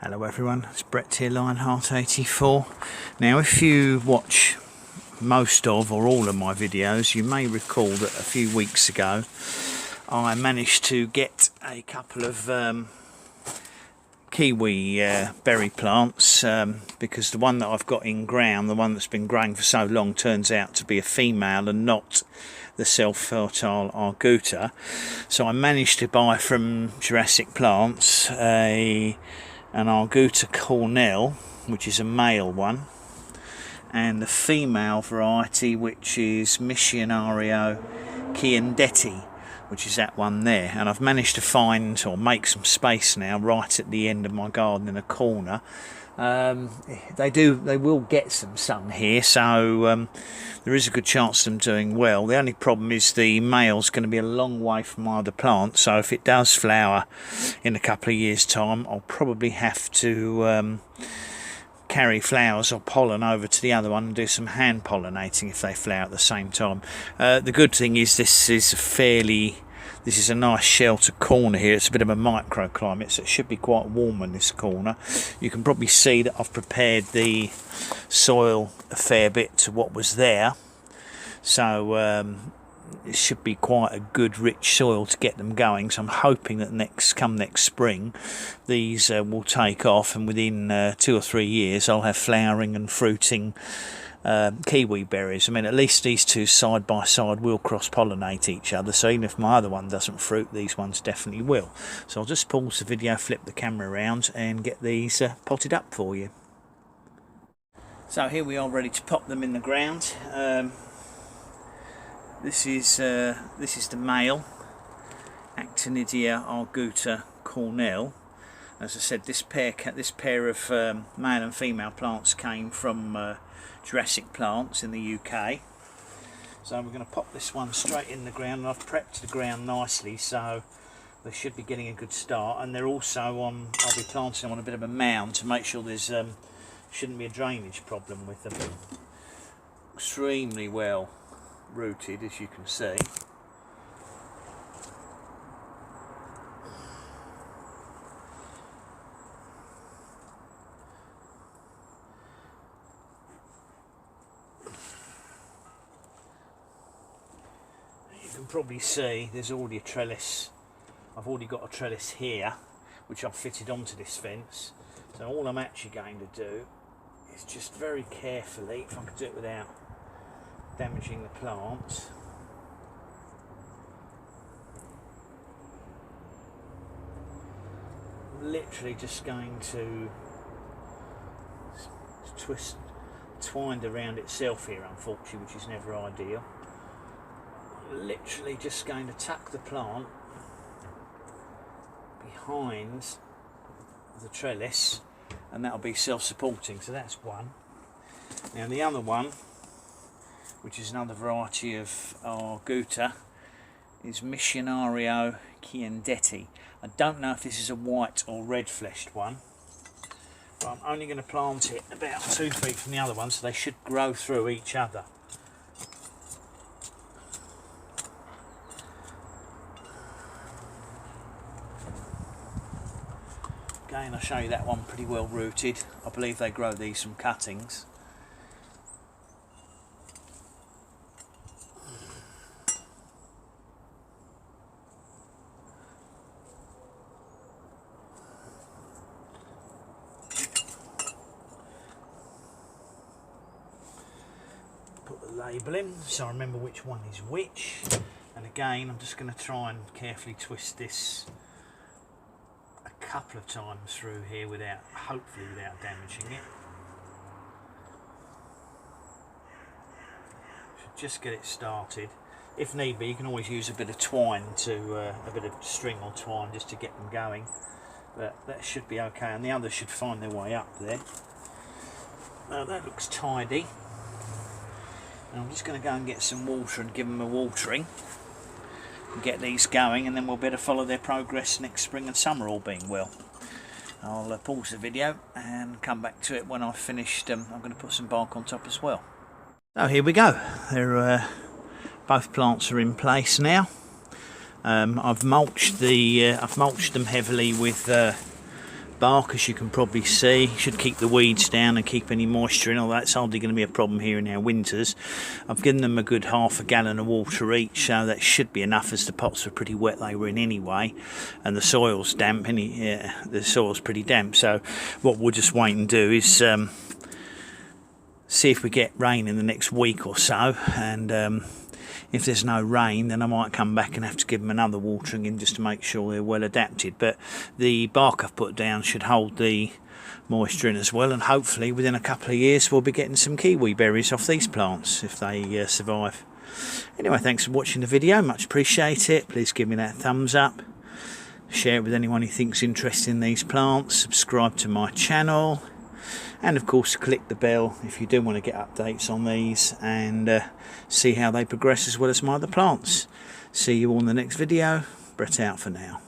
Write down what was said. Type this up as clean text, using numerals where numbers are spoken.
Hello everyone, it's Brett here, Lionheart84. Now if you watch most of or all of my videos, you may recall that a few weeks ago I managed to get a couple of kiwi berry plants because the one that I've got in ground, the one that's been growing for so long, turns out to be a female and not the self-fertile arguta. So I managed to buy from Jurassic Plants an arguta cornell, which is a male one, and the female variety, which is Missionario Chiandetti, which is that one there. And I've managed to find or make some space now right at the end of my garden in a corner. They will get some sun here, so there is a good chance of them doing well. The only problem is the male's going to be a long way from my other plants, so if it does flower in a couple of years' time, I'll probably have to carry flowers or pollen over to the other one and do some hand pollinating if they flower at the same time. The good thing is this is a nice shelter corner here. It's a bit of a microclimate, so it should be quite warm in this corner. You can probably see that I've prepared the soil a fair bit to what was there, so it should be quite a good rich soil to get them going. So I'm hoping that come next spring these will take off, and within 2 or 3 years I'll have flowering and fruiting kiwi berries. I mean, at least these two side by side will cross-pollinate each other, so even if my other one doesn't fruit, these ones definitely will. So I'll just pause the video, flip the camera around and get these potted up for you. So here we are, ready to pop them in the ground. This is the male Actinidia arguta cornell. As I said, this pair of male and female plants came from Jurassic Plants in the UK. So we're going to pop this one straight in the ground, and I've prepped the ground nicely, so they should be getting a good start. And they're also I'll be planting them on a bit of a mound to make sure there's shouldn't be a drainage problem with them. Extremely well rooted, as you can see. You can probably see there's already a trellis. I've already got a trellis here which I've fitted onto this fence, so all I'm actually going to do is just very carefully, if I can do it without damaging the plants, literally just going to twined around itself here, unfortunately, which is never ideal. Literally just going to tuck the plant behind the trellis, and that'll be self-supporting. So that's one. Now the other one, which is another variety of arguta, is Missionario Chiandetti. I don't know if this is a white or red-fleshed one, but I'm only going to plant it about 2 feet from the other one, so they should grow through each other. Again, I'll show you that one, pretty well rooted. I believe they grow these from cuttings. Put the label in so I remember which one is which, and again I'm just going to try and carefully twist this a couple of times through here hopefully without damaging it. Should just get it started. If need be, you can always use a bit of twine a bit of string or twine just to get them going, but that should be okay, and the others should find their way up there. That looks tidy. And I'm just going to go and get some water and give them a watering and get these going, and then we'll better follow their progress next spring and summer, all being well. I'll pause the video and come back to it when I've finished. I'm going to put some bark on top as well. So here we go. Both plants are in place now. I've mulched them heavily with bark, as you can probably see. Should keep the weeds down and keep any moisture in, although that's hardly going to be a problem here in our winters. I've given them a good half a gallon of water each, so that should be enough, as the pots were pretty wet they were in anyway, and the soil's damp. The soil's pretty damp, so what we'll just wait and do is see if we get rain in the next week or so, and if there's no rain, then I might come back and have to give them another watering in just to make sure they're well adapted. But the bark I've put down should hold the moisture in as well, and hopefully within a couple of years we'll be getting some kiwi berries off these plants if they survive. Anyway, thanks for watching the video, much appreciate it. Please give me that thumbs up, share it with anyone who thinks interested in these plants, subscribe to my channel, and of course click the bell if you do want to get updates on these and see how they progress as well as my other plants. See you all in the next video. Brett out for now.